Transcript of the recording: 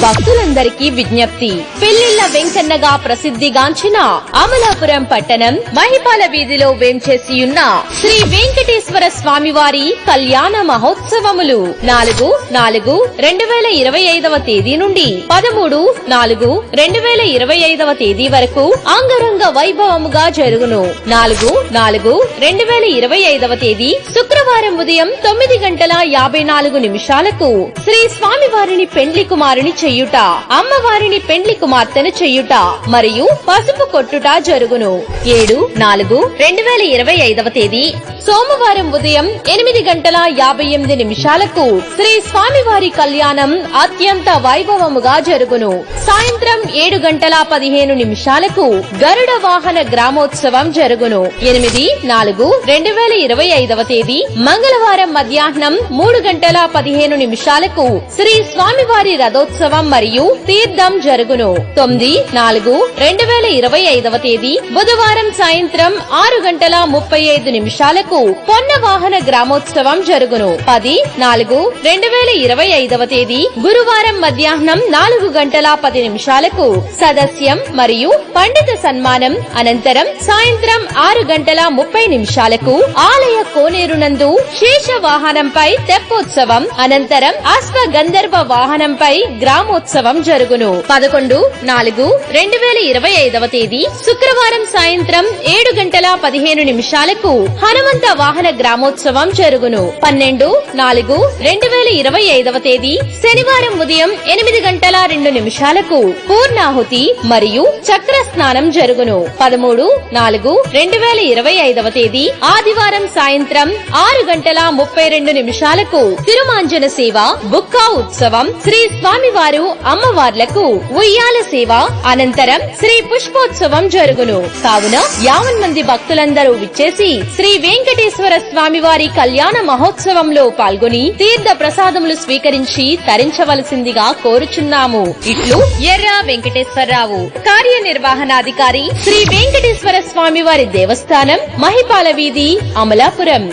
భక్తులందరికీ విజ్ఞప్తి. పెళ్లిళ్ల వెంకన్నగా ప్రసిద్ధిగాంచిన అమలాపురం పట్టణం మహిపాల వీధిలో వేంచేసియున్న శ్రీ వెంకటేశ్వర స్వామివారి కళ్యాణ మహోత్సవములు 4/4/2025 తేదీ నుండి 13/4/2025 తేదీ వరకు అంగరంగ వైభవముగా జరుగును. 4/4/2025 తేదీ శుక్రవారం ఉదయం 9:54 శ్రీ స్వామివారిని పెండ్లి కుమారుని చెయ్యుట, అమ్మవారిని పెండ్లి కుమార్తెను చెయ్యుట మరియు పసుపు కొట్టుట జరుగును. 7/4/2025 తేదీ సోమవారం ఉదయం 8:58 శ్రీ స్వామివారి కళ్యాణం అత్యంత వైభవముగా జరుగును. సాయంత్రం 7:15 గరుడ వాహన గ్రామోత్సవం జరుగును. 8/4/2025 తేదీ మంగళవారం మధ్యాహ్నం 3:15 శ్రీ స్వామివారి రథోత్సవం మరియు తీర్థం జరుగును. 9/4/2025 తేదీ బుధవారం సాయంత్రం 6:35 పొన్న వాహన గ్రామోత్సవం జరుగును. 10/4/2025 తేదీ గురువారం మధ్యాహ్నం 4:10 సదస్యం మరియు పండిత సన్మానం అనంతరం సాయంత్రం 6:30 ఆలయ కోనేరునందు శేష వాహనంపై తెప్పోత్సవం అనంతరం అశ్వ గంధర్వ వాహనంపై గ్రామోత్సవం జరుగును. 11/4/2025 తేదీ శుక్రవారం సాయంత్రం 7:15 హనుమంత వాహన గ్రామోత్సవం జరుగును. 12/4/2025 తేదీ శనివారం ఉదయం 8:02 పూర్ణాహుతి మరియు చక్ర స్నానం జరుగును. 13/4/2025 తేదీ ఆదివారం సాయంత్రం 6:32 తిరుమాంజన సేవ, బుక్కా ఉత్సవం, శ్రీ స్వామివారు అమ్మవార్లకు ఉయ్యాల సేవ అనంతరం శ్రీ పుష్పోత్సవం జరుగును. కావున 50 మంది భక్తులందరూ విచ్చేసి శ్రీ వెంకటేశ్వర స్వామివారి కళ్యాణ మహోత్సవంలో పాల్గొని తీర్థ ప్రసాదములు స్వీకరించి తరించవలసిందిగా కోరుచున్నాము. ఇట్లు ఎర్ర వెంకటేశ్వరరావు, కార్యనిర్వహణాధికారి, శ్రీ వెంకటేశ్వర స్వామివారి దేవస్థానం, మహిపాల వీధి, అమలాపురం.